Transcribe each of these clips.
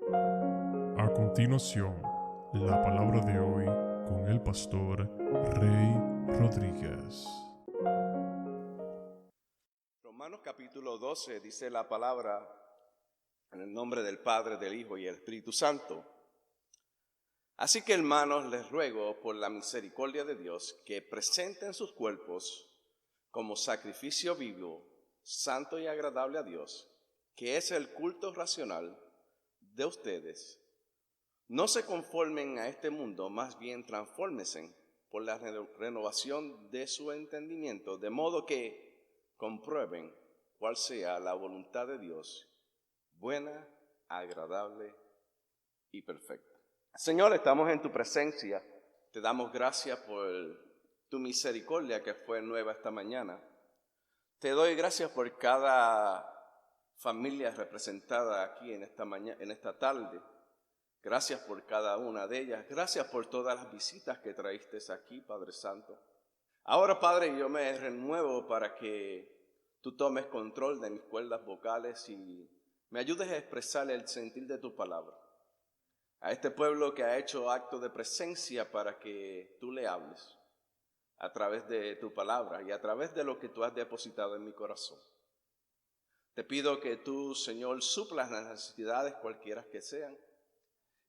A continuación, la palabra de hoy con el pastor Rey Rodríguez. Romanos capítulo 12 dice la palabra en el nombre del Padre, del Hijo y el Espíritu Santo. Así que, hermanos, les ruego por la misericordia de Dios que presenten sus cuerpos como sacrificio vivo, santo y agradable a Dios, que es el culto racional de ustedes. No se conformen a este mundo, más bien transfórmense por la renovación de su entendimiento, de modo que comprueben cuál sea la voluntad de Dios, buena, agradable y perfecta. Señor, estamos en tu presencia. Te damos gracias por tu misericordia que fue nueva esta mañana. Te doy gracias por cada familia representada aquí en esta tarde. Gracias por cada una de ellas. Gracias por todas las visitas que traíste aquí, Padre Santo. Ahora, Padre, yo me renuevo para que tú tomes control de mis cuerdas vocales y me ayudes a expresar el sentir de tu palabra a este pueblo que ha hecho acto de presencia para que tú le hables a través de tu palabra y a través de lo que tú has depositado en mi corazón. Te pido que tú, Señor, suplas las necesidades cualquiera que sean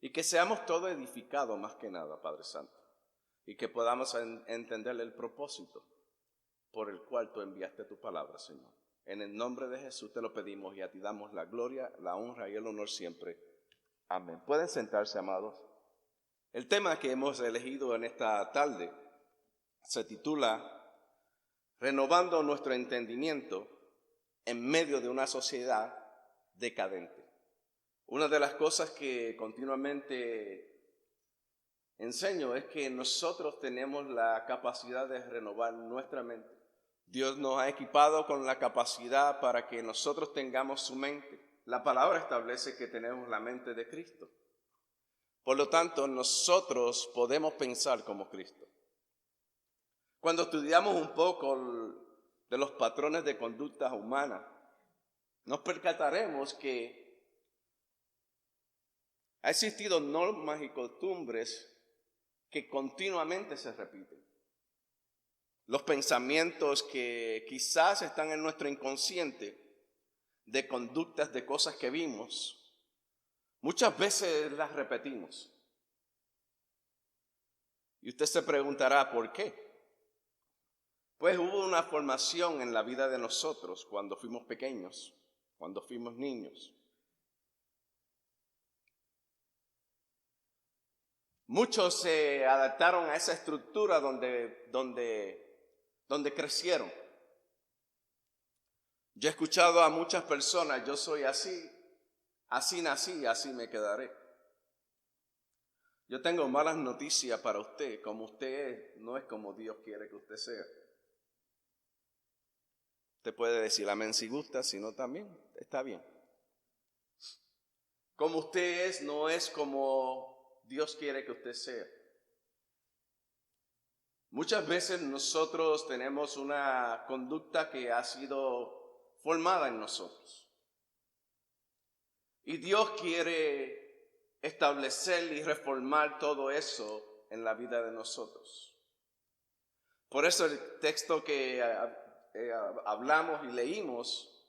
y que seamos todos edificados más que nada, Padre Santo, y que podamos entender el propósito por el cual tú enviaste tu palabra, Señor. En el nombre de Jesús te lo pedimos y a ti damos la gloria, la honra y el honor siempre. Amén. Pueden sentarse, amados. El tema que hemos elegido en esta tarde se titula Renovando nuestro entendimiento en medio de una sociedad decadente. Una de las cosas que continuamente enseño es que nosotros tenemos la capacidad de renovar nuestra mente. Dios nos ha equipado con la capacidad para que nosotros tengamos su mente. La palabra establece que tenemos la mente de Cristo. Por lo tanto, nosotros podemos pensar como Cristo. Cuando estudiamos un poco de los patrones de conducta humana, nos percataremos que ha existido normas y costumbres que continuamente se repiten. Los pensamientos que quizás están en nuestro inconsciente de conductas, de cosas que vimos, muchas veces las repetimos. Y usted se preguntará, ¿por qué? Pues hubo una formación en la vida de nosotros cuando fuimos pequeños, cuando fuimos niños. Muchos se adaptaron a esa estructura donde crecieron. Yo he escuchado a muchas personas, yo soy así, así nací, así me quedaré. Yo tengo malas noticias para usted, como usted es, no es como Dios quiere que usted sea. Usted puede decir amén si gusta, si no también, está bien. Como usted es, no es como Dios quiere que usted sea. Muchas veces nosotros tenemos una conducta que ha sido formada en nosotros. Y Dios quiere establecer y reformar todo eso en la vida de nosotros. Por eso el texto que hablamos y leímos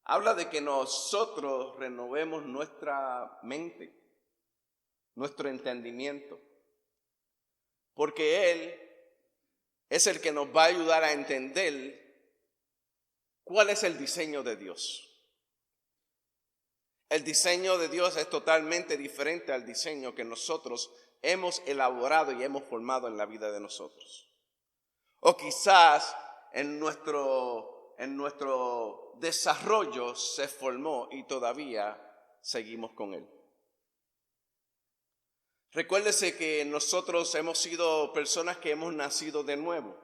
habla de que nosotros renovemos nuestra mente, nuestro entendimiento, porque Él es el que nos va a ayudar a entender cuál es el diseño de Dios. El diseño de Dios es totalmente diferente al diseño que nosotros hemos elaborado y hemos formado en la vida de nosotros. O quizás en nuestro desarrollo se formó y todavía seguimos con él. Recuérdese que nosotros hemos sido personas que hemos nacido de nuevo.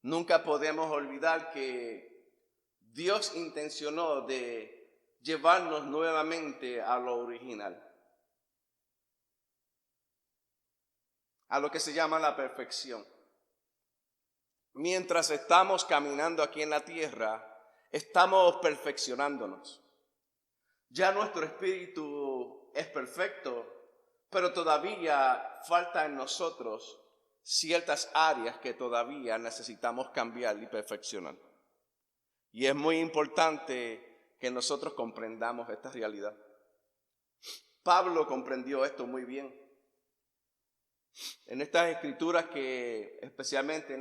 Nunca podemos olvidar que Dios intencionó de llevarnos nuevamente a lo original, a lo que se llama la perfección. Mientras estamos caminando aquí en la tierra, estamos perfeccionándonos. Ya nuestro espíritu es perfecto, pero todavía falta en nosotros ciertas áreas que todavía necesitamos cambiar y perfeccionar. Y es muy importante que nosotros comprendamos esta realidad. Pablo comprendió esto muy bien. En estas escrituras que, especialmente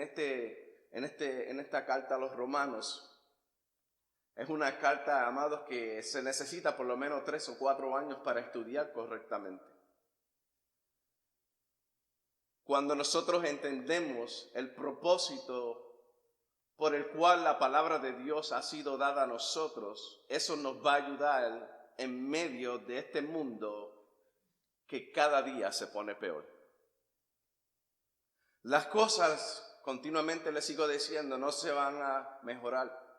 en esta carta a los romanos, es una carta, amados, que se necesita por lo menos 3 o 4 años para estudiar correctamente. Cuando nosotros entendemos el propósito por el cual la palabra de Dios ha sido dada a nosotros, eso nos va a ayudar en medio de este mundo que cada día se pone peor. Las cosas, continuamente les sigo diciendo, no se van a mejorar.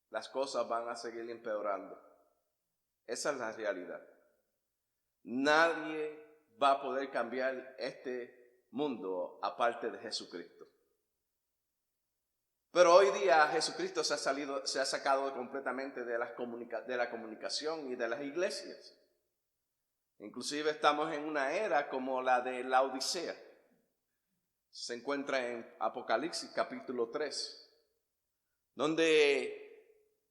Las cosas van a seguir empeorando. Esa es la realidad. Nadie va a poder cambiar este mundo aparte de Jesucristo. Pero hoy día Jesucristo se ha sacado completamente de la comunicación y de las iglesias. Inclusive estamos en una era como la de la Odisea. Se encuentra en Apocalipsis capítulo 3, donde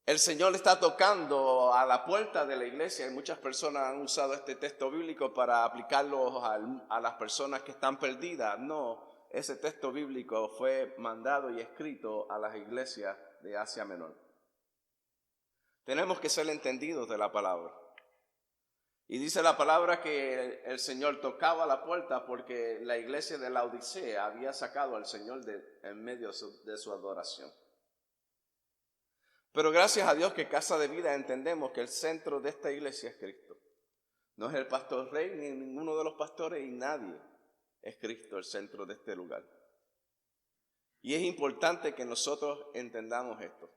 el Señor está tocando a la puerta de la iglesia y muchas personas han usado este texto bíblico para aplicarlo a las personas que están perdidas. No, ese texto bíblico fue mandado y escrito a las iglesias de Asia Menor. Tenemos que ser entendidos de la palabra. Y dice la palabra que el Señor tocaba la puerta porque la iglesia de la Odisea había sacado al Señor en medio de su adoración. Pero gracias a Dios que Casa de Vida entendemos que el centro de esta iglesia es Cristo. No es el pastor Rey ni ninguno de los pastores y nadie es Cristo el centro de este lugar. Y es importante que nosotros entendamos esto.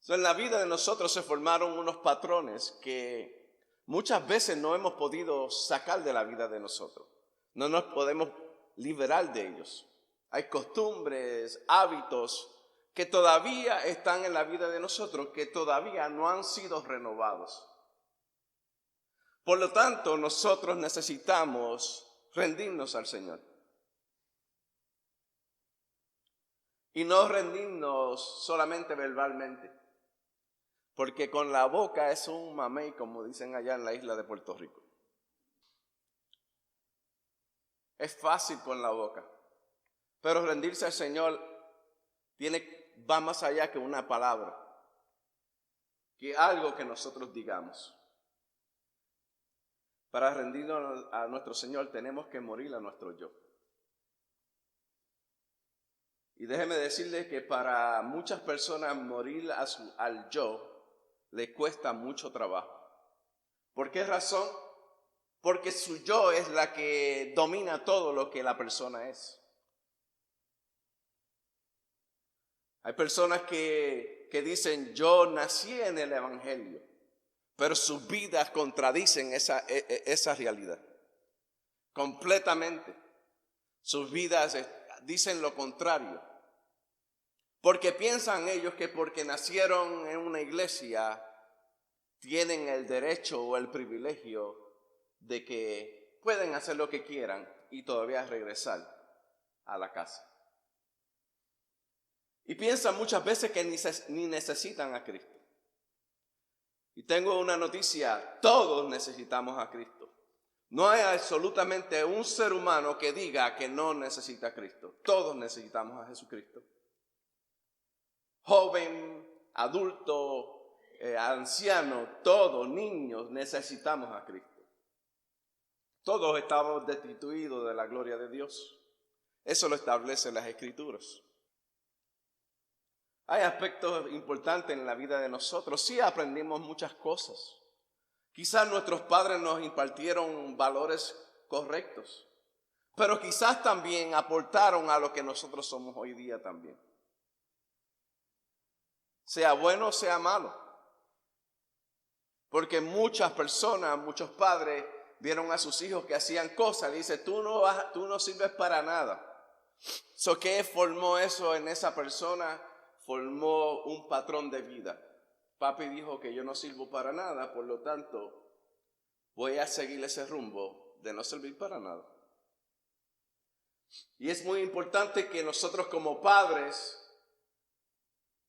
En la vida de nosotros se formaron unos patrones que muchas veces no hemos podido sacar de la vida de nosotros. No nos podemos liberar de ellos. Hay costumbres, hábitos que todavía están en la vida de nosotros, que todavía no han sido renovados. Por lo tanto, nosotros necesitamos rendirnos al Señor. Y no rendirnos solamente verbalmente, porque con la boca es un mamey, como dicen allá en la isla de Puerto Rico. Es fácil con la boca, pero rendirse al Señor va más allá que una palabra, que algo que nosotros digamos. Para rendirnos a nuestro Señor tenemos que morir a nuestro yo. Y déjeme decirles que para muchas personas morir al yo le cuesta mucho trabajo. ¿Por qué razón? Porque su yo es la que domina todo lo que la persona es. Hay personas que dicen, yo nací en el Evangelio, pero sus vidas contradicen esa realidad. Completamente. Sus vidas dicen lo contrario. Porque piensan ellos que porque nacieron en una iglesia, tienen el derecho o el privilegio de que pueden hacer lo que quieran y todavía regresar a la casa. Y piensan muchas veces que ni necesitan a Cristo. Y tengo una noticia, todos necesitamos a Cristo. No hay absolutamente un ser humano que diga que no necesita a Cristo. Todos necesitamos a Jesucristo. Joven, adulto, anciano, todos, niños, necesitamos a Cristo. Todos estamos destituidos de la gloria de Dios. Eso lo establecen las Escrituras. Hay aspectos importantes en la vida de nosotros. Sí aprendimos muchas cosas. Quizás nuestros padres nos impartieron valores correctos, pero quizás también aportaron a lo que nosotros somos hoy día también. Sea bueno o sea malo. Porque muchas personas, muchos padres vieron a sus hijos que hacían cosas y dicen, tú no sirves para nada. ¿Qué formó eso en esa persona? Formó un patrón de vida papi dijo que yo no sirvo para nada, por lo tanto voy a seguir ese rumbo de no servir para nada. Y es muy importante que nosotros como padres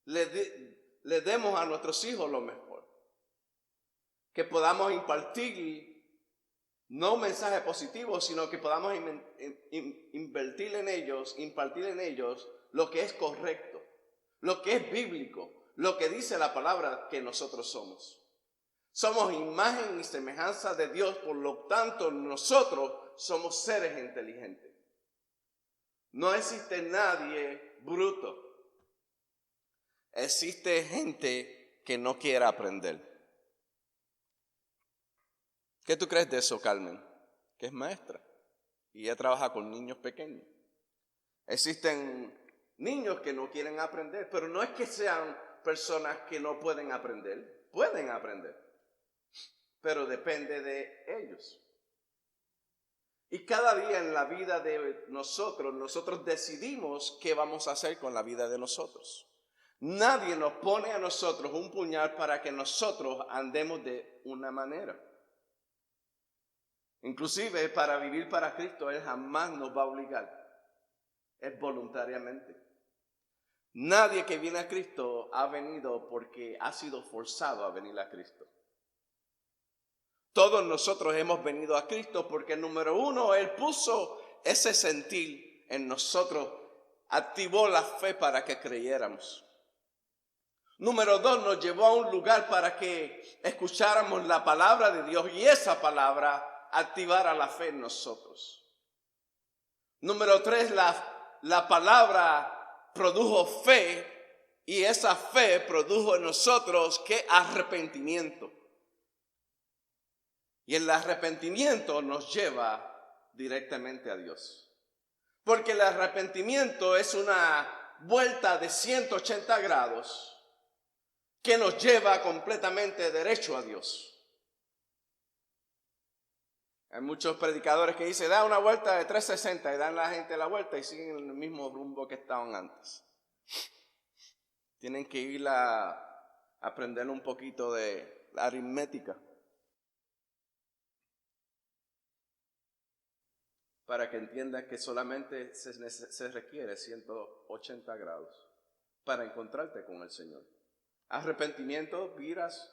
le demos a nuestros hijos lo mejor. Que podamos impartir no mensajes positivos, sino que podamos impartir en ellos lo que es correcto, lo que es bíblico, lo que dice la palabra que nosotros somos. Somos imagen y semejanza de Dios, por lo tanto nosotros somos seres inteligentes. No existe nadie bruto. Existe gente que no quiere aprender. ¿Qué tú crees de eso, Carmen? Que es maestra y ella trabaja con niños pequeños. Existen niños que no quieren aprender, pero no es que sean personas que no pueden aprender. Pueden aprender, pero depende de ellos. Y cada día en la vida de nosotros decidimos qué vamos a hacer con la vida de nosotros. Nadie nos pone a nosotros un puñal para que nosotros andemos de una manera. Inclusive para vivir para Cristo, Él jamás nos va a obligar. Es voluntariamente. Nadie que viene a Cristo ha venido porque ha sido forzado a venir a Cristo. Todos nosotros hemos venido a Cristo porque, número uno, Él puso ese sentir en nosotros, activó la fe para que creyéramos. Número dos, nos llevó a un lugar para que escucháramos la palabra de Dios y esa palabra activara la fe en nosotros. Número tres, la palabra produjo fe y esa fe produjo en nosotros ¿qué? Arrepentimiento. Y el arrepentimiento nos lleva directamente a Dios. Porque el arrepentimiento es una vuelta de 180 grados que nos lleva completamente derecho a Dios. Hay muchos predicadores que dicen, da una vuelta de 360 y dan a la gente la vuelta y siguen en el mismo rumbo que estaban antes. Tienen que ir a aprender un poquito de la aritmética para que entiendan que solamente se requiere 180 grados para encontrarte con el Señor. Arrepentimiento, viras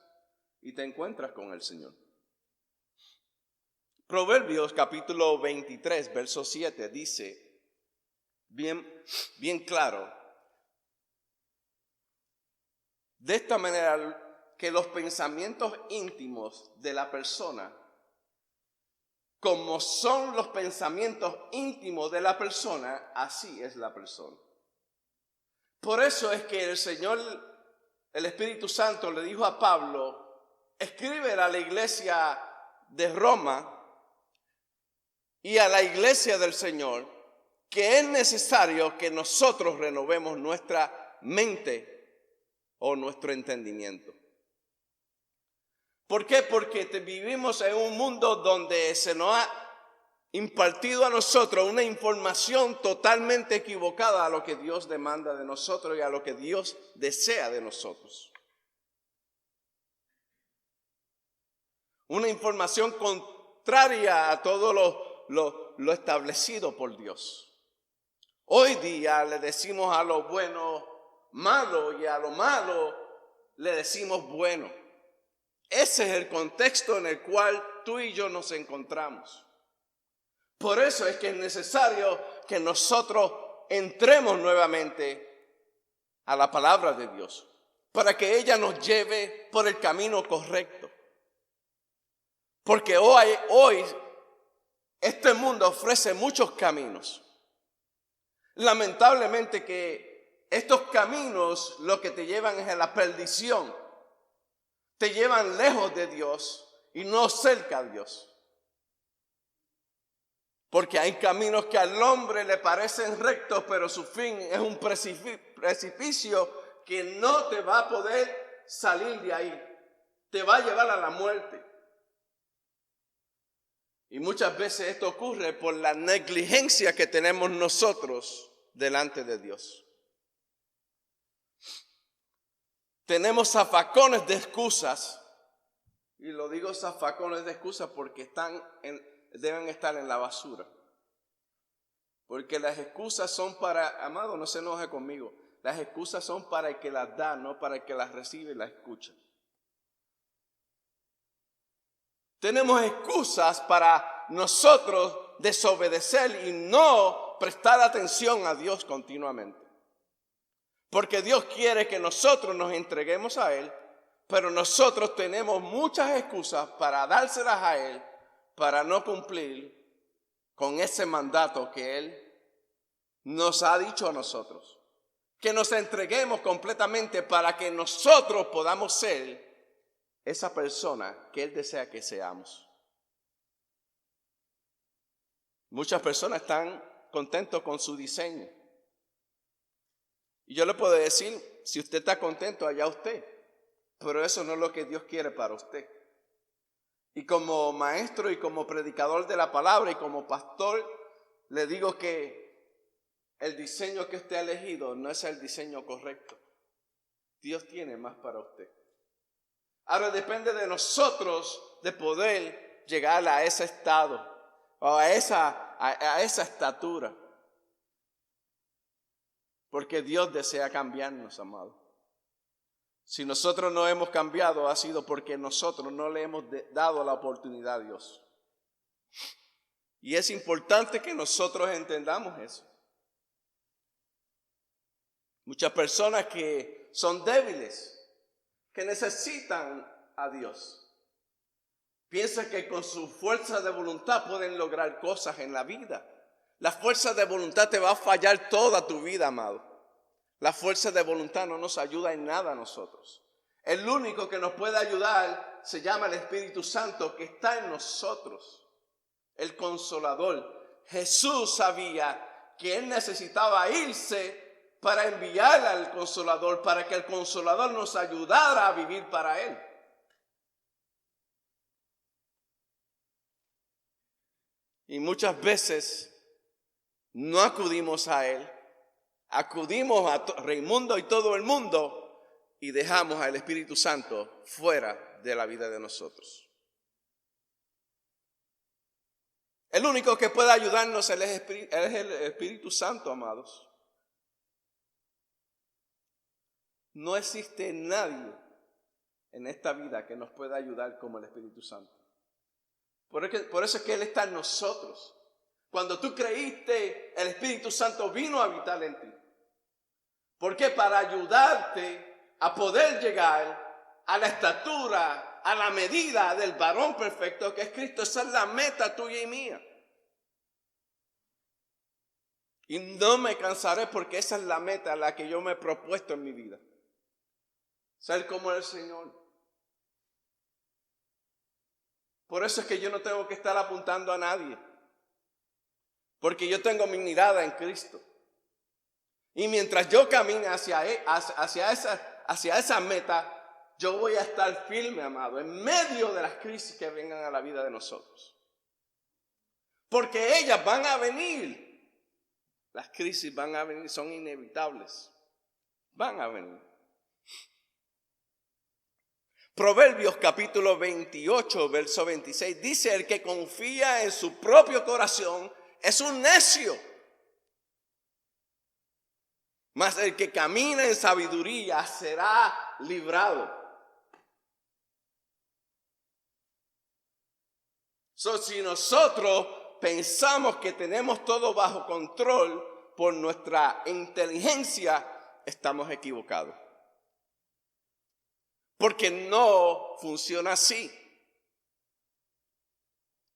y te encuentras con el Señor. Proverbios capítulo 23, verso 7 dice, bien claro, de esta manera que los pensamientos íntimos de la persona, como son los pensamientos íntimos de la persona, así es la persona. Por eso es que el Señor, el Espíritu Santo le dijo a Pablo, escribe a la iglesia de Roma y a la iglesia del Señor que es necesario que nosotros renovemos nuestra mente o nuestro entendimiento. ¿Por qué? Porque vivimos en un mundo donde se nos ha impartido a nosotros una información totalmente equivocada a lo que Dios demanda de nosotros y a lo que Dios desea de nosotros. Una información contraria a todo lo establecido por Dios. Hoy día le decimos a lo bueno malo y a lo malo le decimos bueno. Ese es el contexto en el cual tú y yo nos encontramos. Por eso es que es necesario que nosotros entremos nuevamente a la palabra de Dios, para que ella nos lleve por el camino correcto. Porque hoy este mundo ofrece muchos caminos. Lamentablemente que estos caminos lo que te llevan es a la perdición. Te llevan lejos de Dios y no cerca a Dios. Porque hay caminos que al hombre le parecen rectos, pero su fin es un precipicio que no te va a poder salir de ahí. Te va a llevar a la muerte. Y muchas veces esto ocurre por la negligencia que tenemos nosotros delante de Dios. Tenemos zafacones de excusas, y lo digo zafacones de excusas porque deben estar en la basura. Porque las excusas son para, amado, no se enoje conmigo, las excusas son para el que las da, no para el que las recibe y las escucha. Tenemos excusas para nosotros desobedecer y no prestar atención a Dios continuamente. Porque Dios quiere que nosotros nos entreguemos a Él, pero nosotros tenemos muchas excusas para dárselas a Él, para no cumplir con ese mandato que Él nos ha dicho a nosotros. Que nos entreguemos completamente para que nosotros podamos ser esa persona que Él desea que seamos. Muchas personas están contentos con su diseño. Y yo le puedo decir, si usted está contento, allá usted. Pero eso no es lo que Dios quiere para usted. Y como maestro y como predicador de la palabra y como pastor, le digo que el diseño que usted ha elegido no es el diseño correcto. Dios tiene más para usted. Ahora depende de nosotros de poder llegar a ese estado o a esa estatura. Porque Dios desea cambiarnos, amado. Si nosotros no hemos cambiado, ha sido porque nosotros no le hemos dado la oportunidad a Dios. Y es importante que nosotros entendamos eso. Muchas personas que son débiles, que necesitan a Dios, piensan que con su fuerza de voluntad pueden lograr cosas en la vida. La fuerza de voluntad te va a fallar toda tu vida, amado. La fuerza de voluntad no nos ayuda en nada a nosotros. El único que nos puede ayudar se llama el Espíritu Santo que está en nosotros. El Consolador. Jesús sabía que Él necesitaba irse para enviar al Consolador, para que el Consolador nos ayudara a vivir para Él. Y muchas veces no acudimos a Él, acudimos a Raimundo y todo el mundo y dejamos al Espíritu Santo fuera de la vida de nosotros. El único que puede ayudarnos es el Espíritu Santo, amados. No existe nadie en esta vida que nos pueda ayudar como el Espíritu Santo. Por eso es que Él está en nosotros. Cuando tú creíste, el Espíritu Santo vino a habitar en ti. Porque para ayudarte a poder llegar a la estatura, a la medida del varón perfecto que es Cristo, esa es la meta tuya y mía. Y no me cansaré porque esa es la meta a la que yo me he propuesto en mi vida. Ser como el Señor. Por eso es que yo no tengo que estar apuntando a nadie. Porque yo tengo mi mirada en Cristo. Y mientras yo camine hacia esa meta, yo voy a estar firme, amado, en medio de las crisis que vengan a la vida de nosotros. Porque ellas van a venir. Las crisis van a venir, son inevitables. Van a venir. Proverbios capítulo 28, verso 26, dice: el que confía en su propio corazón es un necio. Mas el que camina en sabiduría será librado. Si nosotros pensamos que tenemos todo bajo control por nuestra inteligencia, estamos equivocados. Porque no funciona así.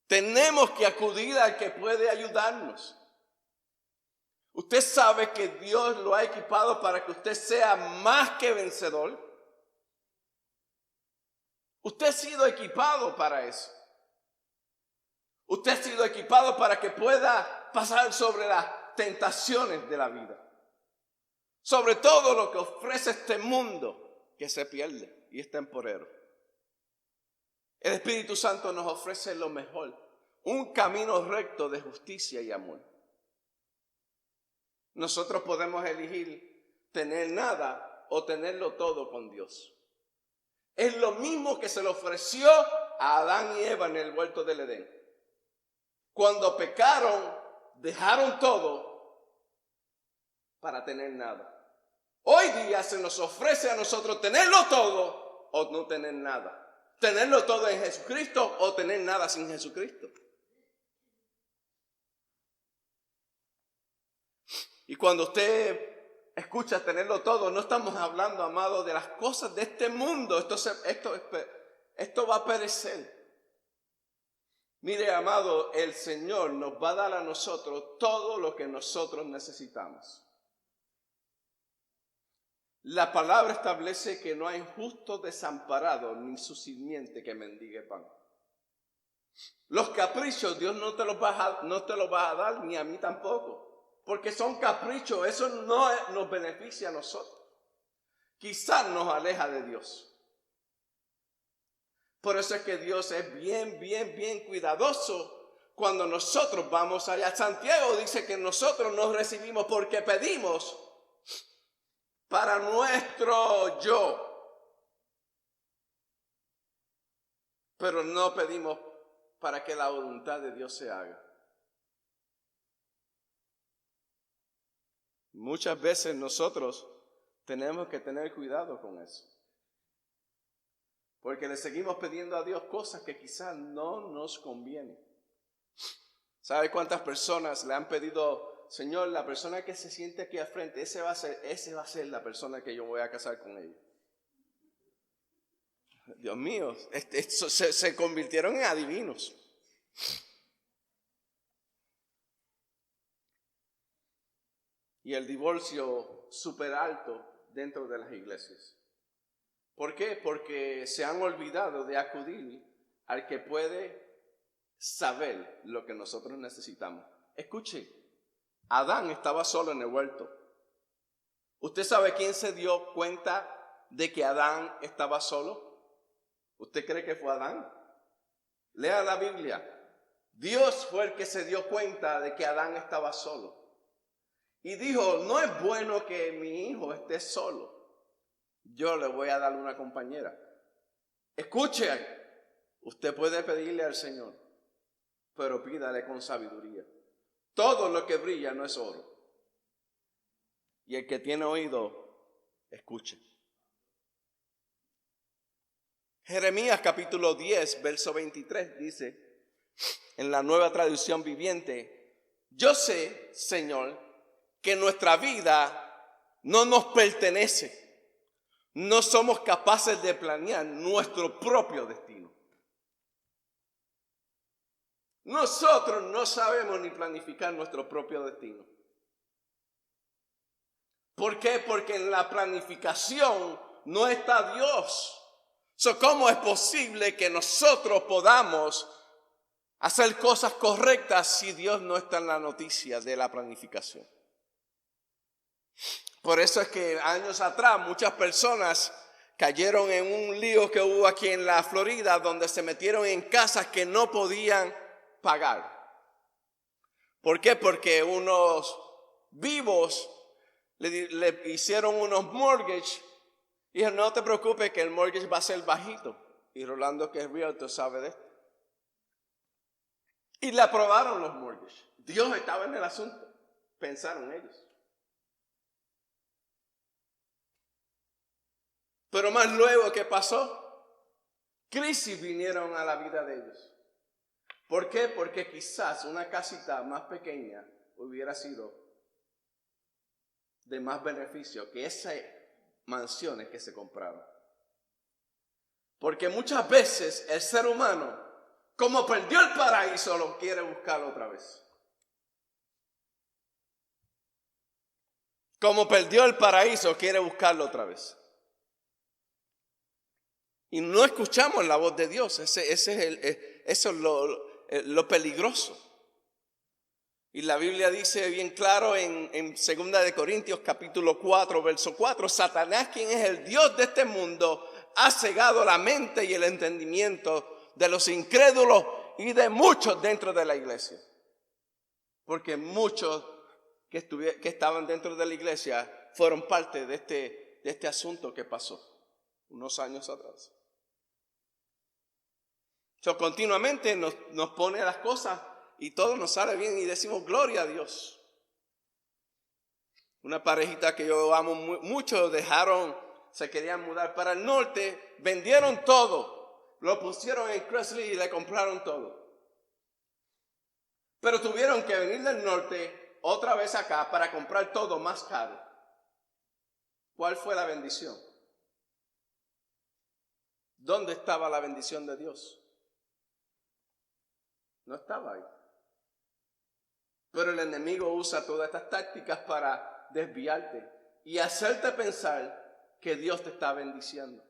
Tenemos que acudir al que puede ayudarnos. Usted sabe que Dios lo ha equipado para que usted sea más que vencedor. Usted ha sido equipado para eso. Usted ha sido equipado para que pueda pasar sobre las tentaciones de la vida. Sobre todo lo que ofrece este mundo que se pierde y es temporero. El Espíritu Santo nos ofrece lo mejor, un camino recto de justicia y amor. Nosotros podemos elegir tener nada o tenerlo todo con Dios. Es lo mismo que se le ofreció a Adán y Eva en el huerto del Edén. Cuando pecaron, dejaron todo para tener nada. Hoy día se nos ofrece a nosotros tenerlo todo o no tener nada. Tenerlo todo en Jesucristo o tener nada sin Jesucristo. Y cuando usted escucha tenerlo todo, no estamos hablando, amado, de las cosas de este mundo. Esto va a perecer. Mire, amado, el Señor nos va a dar a nosotros todo lo que nosotros necesitamos. La palabra establece que no hay justo desamparado ni su simiente que mendigue pan. Los caprichos Dios no te los va a dar, ni a mí tampoco, porque son caprichos. Eso no nos beneficia a nosotros. Quizás nos aleja de Dios. Por eso es que Dios es bien cuidadoso cuando nosotros vamos allá. Santiago dice que nosotros nos recibimos porque pedimos para nuestro yo, pero no pedimos para que la voluntad de Dios se haga. Muchas veces nosotros tenemos que tener cuidado con eso, porque le seguimos pidiendo a Dios cosas que quizás no nos convienen. ¿Sabe cuántas personas le han pedido: Señor, la persona que se siente aquí al frente, ese va a ser la persona que yo voy a casar con ella? Dios mío, se convirtieron en adivinos. Y el divorcio súper alto dentro de las iglesias. ¿Por qué? Porque se han olvidado de acudir al que puede saber lo que nosotros necesitamos. Escuche. Adán estaba solo en el huerto. ¿Usted sabe quién se dio cuenta de que Adán estaba solo? ¿Usted cree que fue Adán? Lea la Biblia. Dios fue el que se dio cuenta de que Adán estaba solo. Y dijo: no es bueno que mi hijo esté solo. Yo le voy a dar una compañera. Escuche, usted puede pedirle al Señor, pero pídale con sabiduría. Todo lo que brilla no es oro. Y el que tiene oído, escuche. Jeremías capítulo 10, verso 23 dice, en la Nueva Traducción Viviente: yo sé, Señor, que nuestra vida no nos pertenece. No somos capaces de planear nuestro propio destino. Nosotros no sabemos ni planificar nuestro propio destino. ¿Por qué? Porque en la planificación no está Dios. ¿Cómo es posible que nosotros podamos hacer cosas correctas si Dios no está en la noticia de la planificación? Por eso es que años atrás muchas personas cayeron en un lío que hubo aquí en la Florida, donde se metieron en casas que no podían pagar. ¿Por qué? Porque unos vivos le hicieron unos mortgage y dijeron: no te preocupes, que el mortgage va a ser bajito. Y Rolando, que es realtor, sabe de esto. Y le aprobaron los mortgage. Dios estaba en el asunto, pensaron ellos. Pero más luego, ¿qué pasó? Crisis vinieron a la vida de ellos. ¿Por qué? Porque quizás una casita más pequeña hubiera sido de más beneficio que esas mansiones que se compraron. Porque muchas veces el ser humano, como perdió el paraíso, lo quiere buscar otra vez. Como perdió el paraíso, quiere buscarlo otra vez. Y no escuchamos la voz de Dios. Eso es lo peligroso. Y la Biblia dice bien claro en 2 de Corintios capítulo 4, verso 4: Satanás, quien es el Dios de este mundo, ha cegado la mente y el entendimiento de los incrédulos y de muchos dentro de la iglesia. Porque muchos que estaban dentro de la iglesia fueron parte de este este asunto que pasó unos años atrás. Continuamente nos pone las cosas y todo nos sale bien y decimos gloria a Dios. Una parejita que yo amo mucho se querían mudar para el norte, vendieron todo, lo pusieron en Craigslist y le compraron todo. Pero tuvieron que venir del norte otra vez acá para comprar todo más caro. ¿Cuál fue la bendición? ¿Dónde estaba la bendición de Dios? No estaba ahí. Pero el enemigo usa todas estas tácticas para desviarte y hacerte pensar que Dios te está bendiciendo.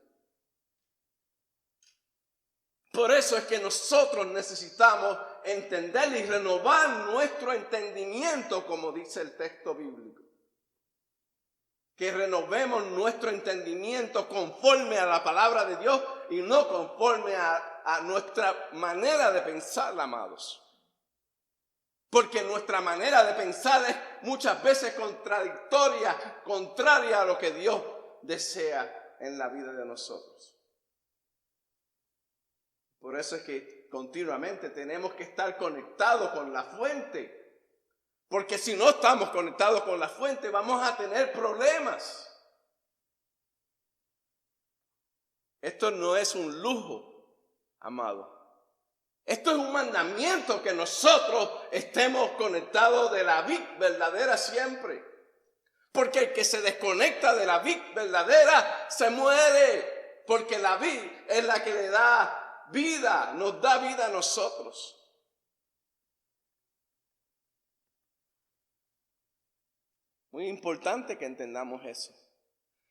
Por eso es que nosotros necesitamos entender y renovar nuestro entendimiento, como dice el texto bíblico. Que renovemos nuestro entendimiento conforme a la palabra de Dios y no conforme a nuestra manera de pensar, amados. Porque nuestra manera de pensar es muchas veces contraria a lo que Dios desea en la vida de nosotros. Por eso es que continuamente tenemos que estar conectados con la fuente. Porque si no estamos conectados con la fuente, vamos a tener problemas. Esto no es un lujo, amado. Esto es un mandamiento que nosotros estemos conectados de la vid verdadera siempre. Porque el que se desconecta de la vid verdadera se muere. Porque la vid es la que le da vida, nos da vida a nosotros. Muy importante que entendamos eso.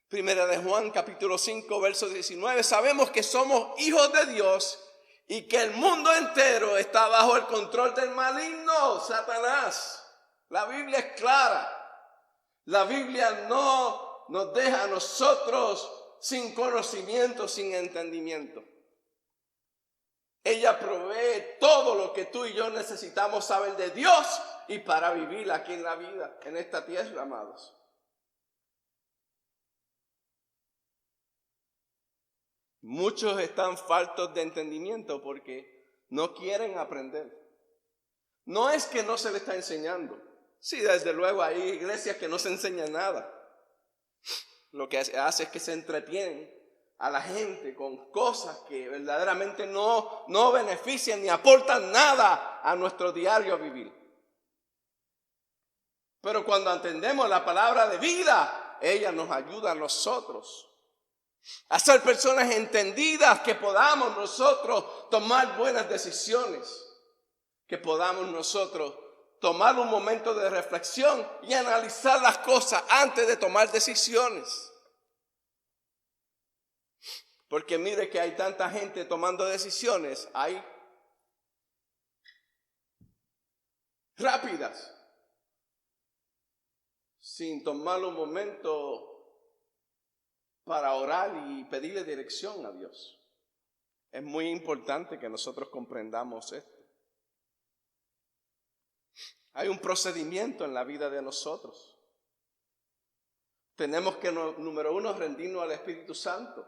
Primera de Juan, capítulo 5, verso 19. Sabemos que somos hijos de Dios y que el mundo entero está bajo el control del maligno, Satanás. La Biblia es clara. La Biblia no nos deja a nosotros sin conocimiento, sin entendimiento. Ella provee todo lo que tú y yo necesitamos saber de Dios y para vivir aquí en la vida, en esta tierra, amados. Muchos están faltos de entendimiento porque no quieren aprender. No es que no se les está enseñando. Sí, desde luego hay iglesias que no se enseñan nada. Lo que hace es que se entretienen a la gente con cosas que verdaderamente no benefician ni aportan nada a nuestro diario vivir. Pero cuando entendemos la palabra de vida, ella nos ayuda a nosotros a ser personas entendidas, que podamos nosotros tomar buenas decisiones, que podamos nosotros tomar un momento de reflexión y analizar las cosas antes de tomar decisiones. Porque mire que hay tanta gente tomando decisiones, hay rápidas, sin tomar un momento para orar y pedirle dirección a Dios. Es muy importante que nosotros comprendamos esto. Hay un procedimiento en la vida de nosotros. Tenemos que, número uno, rendirnos al Espíritu Santo,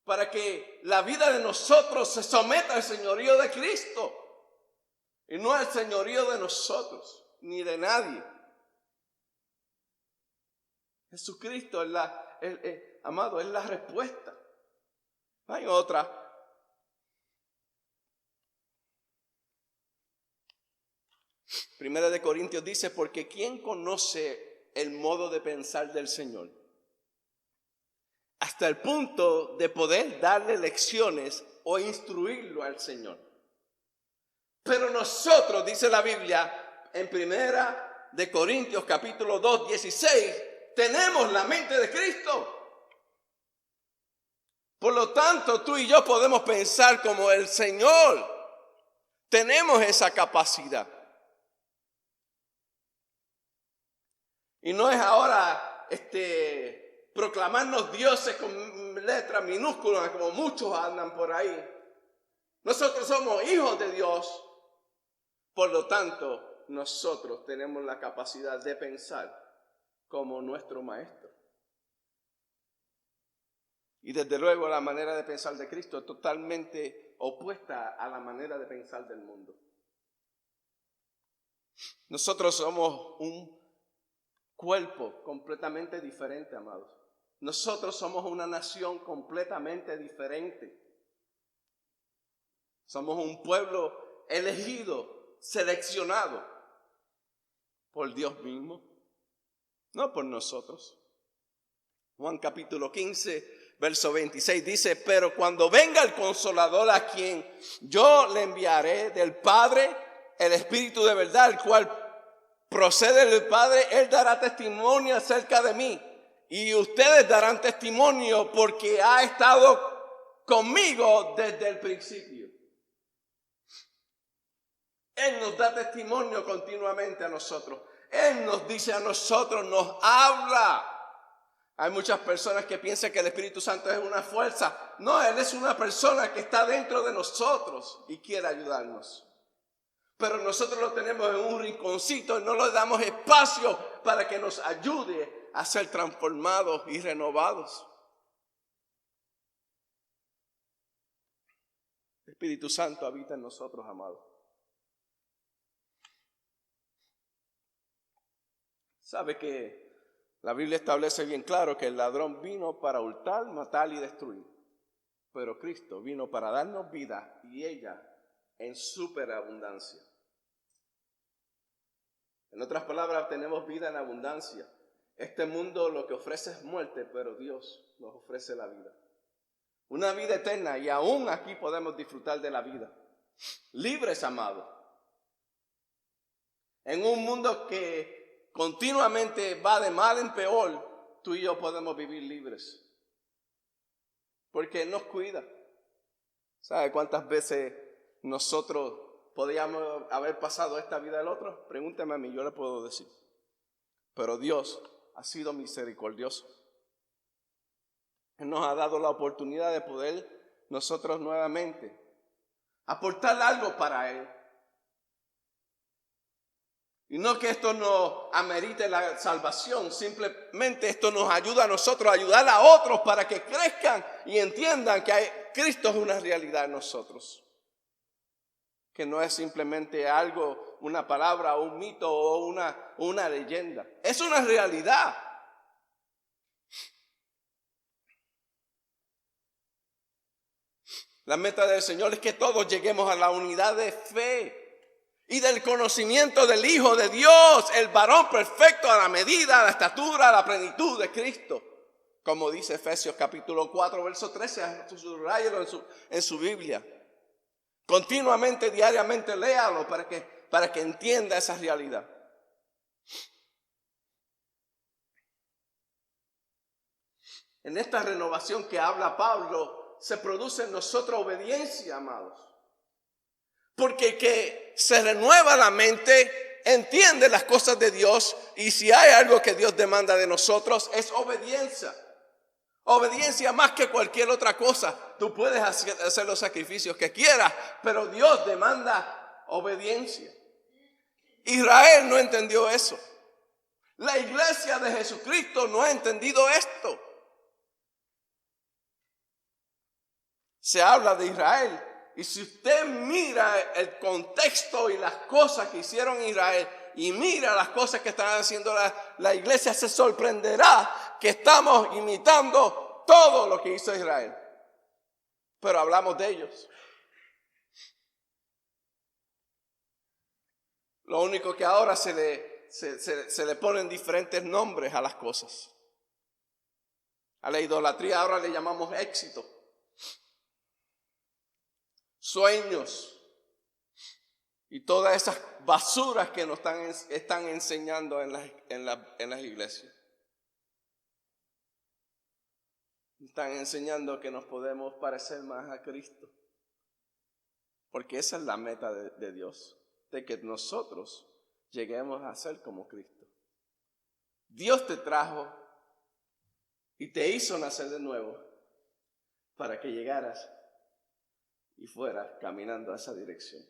para que la vida de nosotros se someta al señorío de Cristo y no al señorío de nosotros ni de nadie. Jesucristo es amado, es la respuesta. Hay otra. Primera de Corintios dice, porque ¿quién conoce el modo de pensar del Señor? Hasta el punto de poder darle lecciones o instruirlo al Señor. Pero nosotros, dice la Biblia, en Primera de Corintios capítulo 2, 16, tenemos la mente de Cristo. Por lo tanto, tú y yo podemos pensar como el Señor. Tenemos esa capacidad. Y no es ahora proclamarnos dioses con letras minúsculas como muchos andan por ahí. Nosotros somos hijos de Dios. Por lo tanto, nosotros tenemos la capacidad de pensar como nuestro maestro. Y desde luego la manera de pensar de Cristo es totalmente opuesta a la manera de pensar del mundo. Nosotros somos un cuerpo completamente diferente, amados. Nosotros somos una nación completamente diferente. Somos un pueblo elegido, seleccionado por Dios mismo, no por nosotros. Juan capítulo 15, verso 26 dice: pero cuando venga el Consolador, a quien yo le enviaré del Padre, el Espíritu de verdad, el cual procede del Padre, Él dará testimonio acerca de mí. Y ustedes darán testimonio porque ha estado conmigo desde el principio. Él nos da testimonio continuamente a nosotros. Él nos dice a nosotros, nos habla. Hay muchas personas que piensan que el Espíritu Santo es una fuerza. No, Él es una persona que está dentro de nosotros y quiere ayudarnos. Pero nosotros lo tenemos en un rinconcito y no le damos espacio para que nos ayude a ser transformados y renovados. El Espíritu Santo habita en nosotros, amados. Sabe que la Biblia establece bien claro que el ladrón vino para hurtar, matar y destruir. Pero Cristo vino para darnos vida y ella en superabundancia. En otras palabras, tenemos vida en abundancia. Este mundo lo que ofrece es muerte, pero Dios nos ofrece la vida. Una vida eterna, y aún aquí podemos disfrutar de la vida. Libres, amados. En un mundo que continuamente va de mal en peor, tú y yo podemos vivir libres. Porque Él nos cuida. ¿Sabe cuántas veces nosotros podríamos haber pasado esta vida del otro? Pregúnteme a mí, yo le puedo decir. Pero Dios ha sido misericordioso. Él nos ha dado la oportunidad de poder nosotros nuevamente aportar algo para Él. Y no que esto nos amerite la salvación, simplemente esto nos ayuda a nosotros a ayudar a otros para que crezcan y entiendan que Cristo es una realidad en nosotros. Que no es simplemente algo, una palabra, un mito o una leyenda. Es una realidad. La meta del Señor es que todos lleguemos a la unidad de fe y del conocimiento del Hijo de Dios, el varón perfecto a la medida, a la estatura, a la plenitud de Cristo. Como dice Efesios capítulo 4, verso 13, subrayalo en su Biblia. Continuamente, diariamente, léalo para que entienda esa realidad. En esta renovación que habla Pablo, se produce en nosotros obediencia, amados. Porque el que se renueva la mente entiende las cosas de Dios, y si hay algo que Dios demanda de nosotros es obediencia. Obediencia más que cualquier otra cosa. Tú puedes hacer los sacrificios que quieras, pero Dios demanda obediencia. Israel no entendió eso. La iglesia de Jesucristo no ha entendido esto. Se habla de Israel, y si usted mira el contexto y las cosas que hicieron Israel y mira las cosas que están haciendo la iglesia, se sorprenderá que estamos imitando todo lo que hizo Israel. Pero hablamos de ellos. Lo único que ahora se le ponen diferentes nombres a las cosas. A la idolatría ahora le llamamos éxito. Sueños y todas esas basuras que nos están enseñando en las iglesias. Están enseñando que nos podemos parecer más a Cristo, porque esa es la meta de Dios, de que nosotros lleguemos a ser como Cristo. Dios te trajo y te hizo nacer de nuevo para que llegaras y fueras caminando a esa dirección.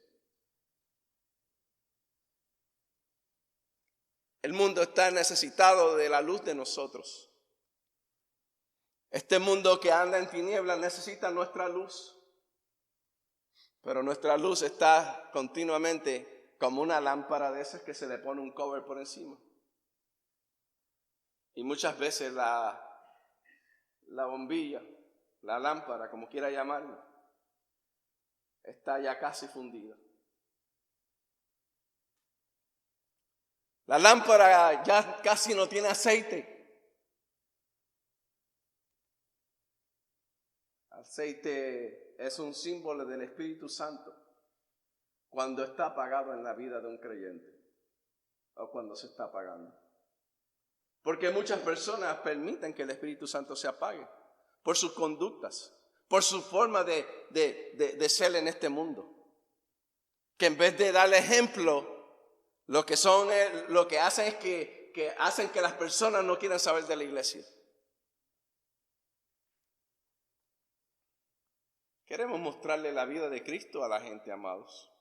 El mundo está necesitado de la luz de nosotros. Este mundo que anda en tinieblas necesita nuestra luz. Pero nuestra luz está continuamente como una lámpara de esas que se le pone un cover por encima. Y muchas veces la bombilla, la lámpara, como quiera llamarlo, está ya casi fundida. La lámpara ya casi no tiene aceite. Aceite es un símbolo del Espíritu Santo cuando está apagado en la vida de un creyente o cuando se está apagando. Porque muchas personas permiten que el Espíritu Santo se apague por sus conductas, por su forma de ser en este mundo. Que en vez de darle ejemplo, lo que hacen es que hacen que las personas no quieran saber de la iglesia. Queremos mostrarle la vida de Cristo a la gente, amados,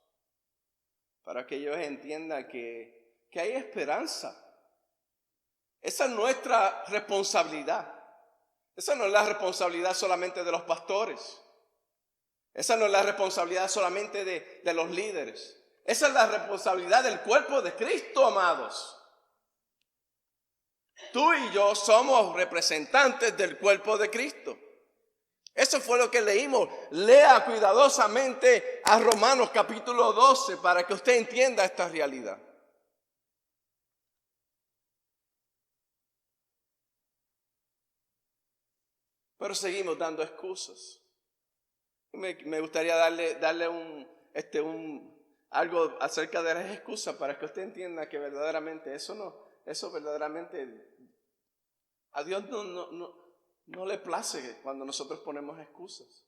para que ellos entiendan que hay esperanza. Esa es nuestra responsabilidad. Esa no es la responsabilidad solamente de los pastores. Esa no es la responsabilidad solamente de los líderes. Esa es la responsabilidad del cuerpo de Cristo, amados. Tú y yo somos representantes del cuerpo de Cristo. Eso fue lo que leímos. Lea cuidadosamente a Romanos capítulo 12 para que usted entienda esta realidad. Pero seguimos dando excusas. Me gustaría darle algo acerca de las excusas para que usted entienda que verdaderamente eso verdaderamente a Dios no le place cuando nosotros ponemos excusas.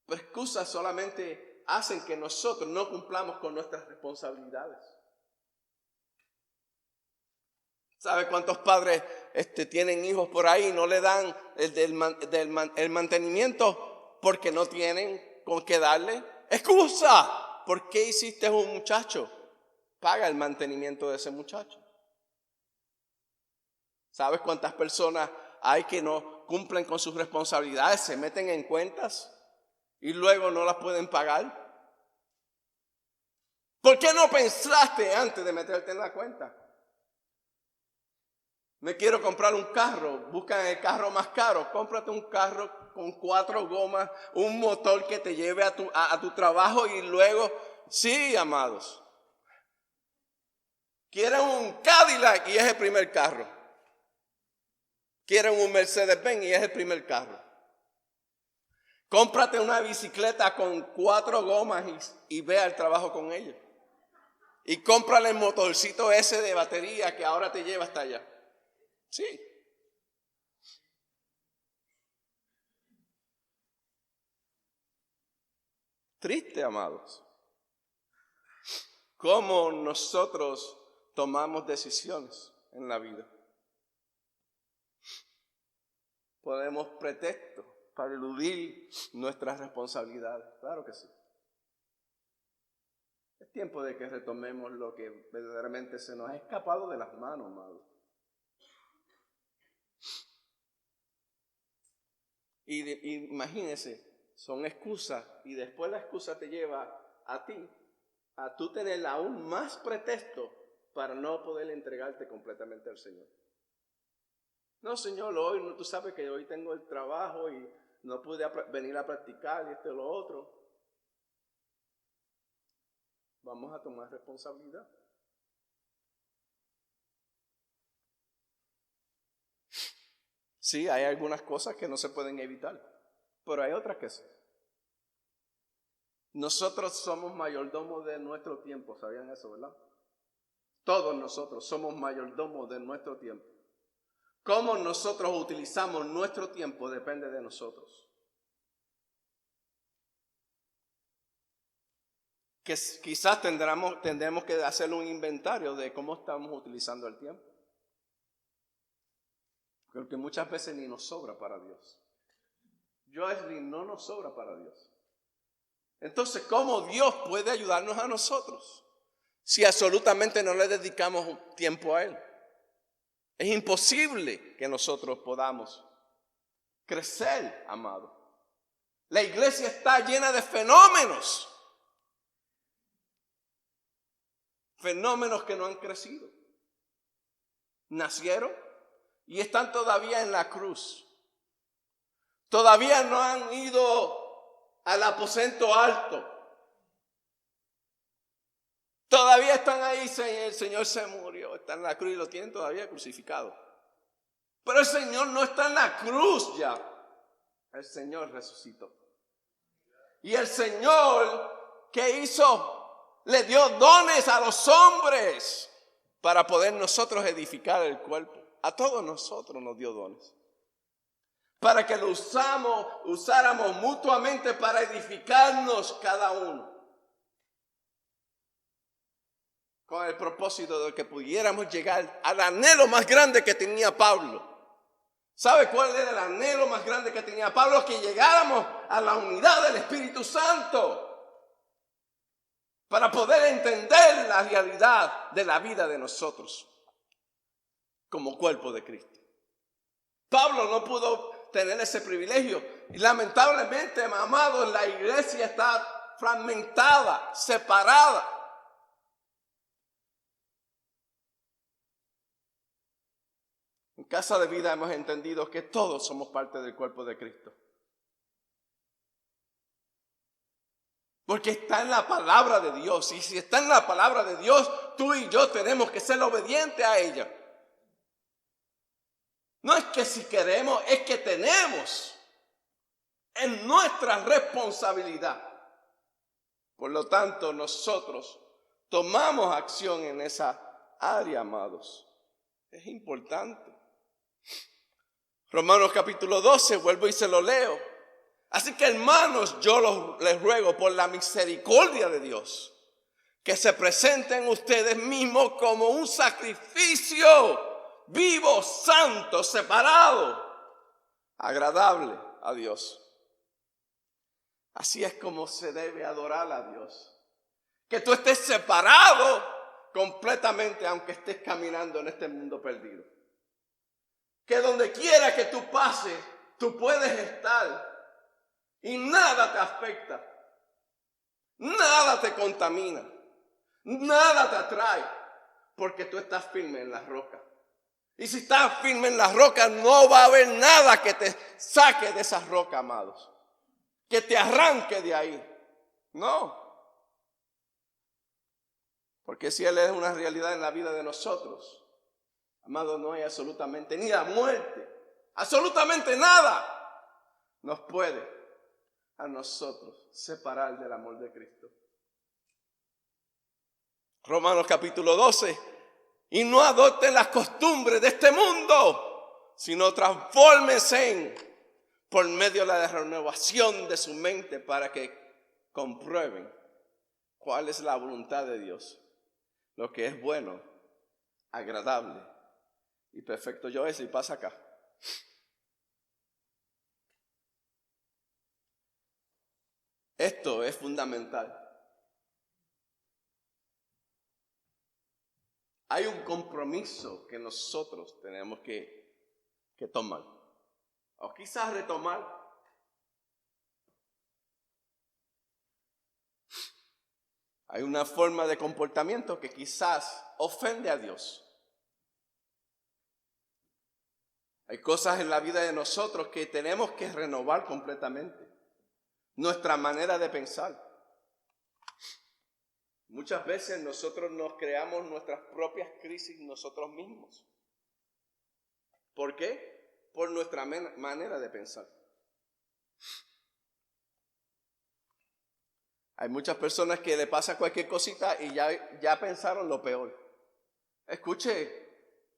Pero excusas solamente hacen que nosotros no cumplamos con nuestras responsabilidades. ¿Sabe cuántos padres tienen hijos por ahí y no le dan el mantenimiento porque no tienen con qué darle? ¡Excusa! ¿Por qué hiciste un muchacho? Paga el mantenimiento de ese muchacho. ¿Sabes cuántas personas hay que no cumplen con sus responsabilidades, se meten en cuentas y luego no las pueden pagar? ¿Por qué no pensaste antes de meterte en la cuenta? Me quiero comprar un carro, buscan el carro más caro, cómprate un carro con 4 gomas, un motor que te lleve a tu trabajo y luego, sí, amados, quieren un Cadillac y es el primer carro. Quieren un Mercedes-Benz y es el primer carro. Cómprate una bicicleta con 4 gomas y ve al trabajo con ella. Y cómprale el motorcito ese de batería que ahora te lleva hasta allá. Sí. Triste, amados. Cómo nosotros tomamos decisiones en la vida. Ponemos pretextos para eludir nuestras responsabilidades. Claro que sí. Es tiempo de que retomemos lo que verdaderamente se nos ha escapado de las manos, amados. Y imagínense, son excusas y después la excusa te lleva a ti, a tú tener aún más pretexto para no poder entregarte completamente al Señor. No, Señor, hoy tú sabes que hoy tengo el trabajo y no pude venir a practicar y esto y lo otro. Vamos a tomar responsabilidad. Sí, hay algunas cosas que no se pueden evitar, pero hay otras que sí. Nosotros somos mayordomos de nuestro tiempo, ¿sabían eso, verdad? Todos nosotros somos mayordomos de nuestro tiempo. Cómo nosotros utilizamos nuestro tiempo depende de nosotros. Que quizás tendremos que hacer un inventario de cómo estamos utilizando el tiempo. Porque muchas veces ni nos sobra para Dios. Jocelyn, no nos sobra para Dios. Entonces, ¿cómo Dios puede ayudarnos a nosotros si absolutamente no le dedicamos tiempo a Él? Es imposible que nosotros podamos crecer, amado. La iglesia está llena de fenómenos. Fenómenos que no han crecido. Nacieron y están todavía en la cruz. Todavía no han ido al aposento alto. Todavía están ahí, el Señor se murió, está en la cruz y lo tienen todavía crucificado. Pero el Señor no está en la cruz ya. El Señor resucitó. Y el Señor, ¿qué hizo? Le dio dones a los hombres para poder nosotros edificar el cuerpo. A todos nosotros nos dio dones. Para que lo usáramos mutuamente para edificarnos cada uno. Con el propósito de que pudiéramos llegar al anhelo más grande que tenía Pablo. ¿Sabe cuál era el anhelo más grande que tenía Pablo? Que llegáramos a la unidad del Espíritu Santo. Para poder entender la realidad de la vida de nosotros. Como cuerpo de Cristo. Pablo no pudo tener ese privilegio. Y lamentablemente, amados, la iglesia está fragmentada, separada. En Casa de Vida hemos entendido que todos somos parte del cuerpo de Cristo. Porque está en la palabra de Dios. Y si está en la palabra de Dios, tú y yo tenemos que ser obedientes a ella. No es que si queremos, es que tenemos. Es nuestra responsabilidad. Por lo tanto, nosotros tomamos acción en esa área, amados. Es importante. Romanos capítulo 12, vuelvo y se lo leo. Así que, hermanos, yo les ruego por la misericordia de Dios que se presenten ustedes mismos como un sacrificio vivo, santo, separado, agradable a Dios. Así es como se debe adorar a Dios. Que tú estés separado completamente, aunque estés caminando en este mundo perdido. Que donde quiera que tú pases, tú puedes estar y nada te afecta, nada te contamina, nada te atrae, porque tú estás firme en la roca. Y si estás firme en la roca, no va a haber nada que te saque de esa roca, amados, que te arranque de ahí. No, porque si Él es una realidad en la vida de nosotros, amado, no hay absolutamente ni la muerte, absolutamente nada nos puede a nosotros separar del amor de Cristo. Romanos capítulo 12. Y no adopten las costumbres de este mundo, sino transfórmense por medio de la renovación de su mente para que comprueben cuál es la voluntad de Dios, lo que es bueno, agradable y perfecto. Yo eso y pasa acá. Esto es fundamental. Hay un compromiso que nosotros tenemos que tomar. O quizás retomar. Hay una forma de comportamiento que quizás ofende a Dios. Hay cosas en la vida de nosotros que tenemos que renovar completamente. Nuestra manera de pensar. Muchas veces nosotros nos creamos nuestras propias crisis nosotros mismos. ¿Por qué? Por nuestra manera de pensar. Hay muchas personas que le pasa cualquier cosita y ya pensaron lo peor. Escuche,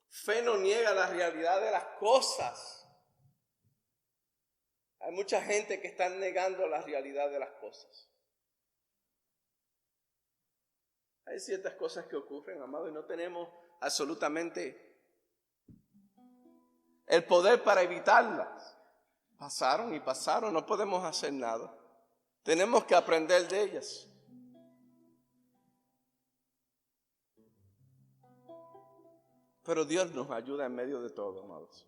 fe no niega la realidad de las cosas. Hay mucha gente que está negando la realidad de las cosas. Hay ciertas cosas que ocurren, amado, y no tenemos absolutamente el poder para evitarlas. Pasaron y pasaron, no podemos hacer nada. Tenemos que aprender de ellas. Pero Dios nos ayuda en medio de todo, amados.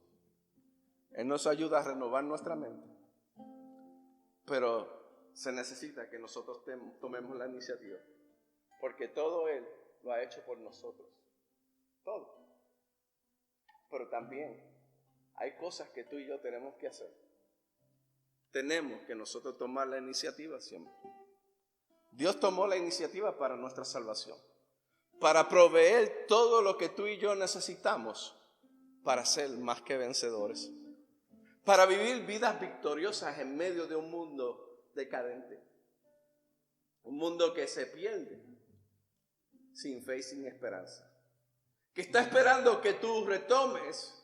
Él nos ayuda a renovar nuestra mente. Pero se necesita que nosotros tomemos la iniciativa. Porque todo Él lo ha hecho por nosotros. Todo. Pero también hay cosas que tú y yo tenemos que hacer. Tenemos que nosotros tomar la iniciativa siempre. Dios tomó la iniciativa para nuestra salvación. Para proveer todo lo que tú y yo necesitamos para ser más que vencedores. Para vivir vidas victoriosas en medio de un mundo decadente. Un mundo que se pierde sin fe y sin esperanza. Que está esperando que tú retomes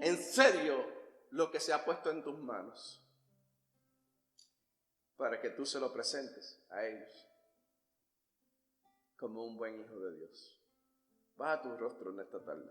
en serio lo que se ha puesto en tus manos. Para que tú se lo presentes a ellos como un buen hijo de Dios. Baja tu rostro en esta tarde.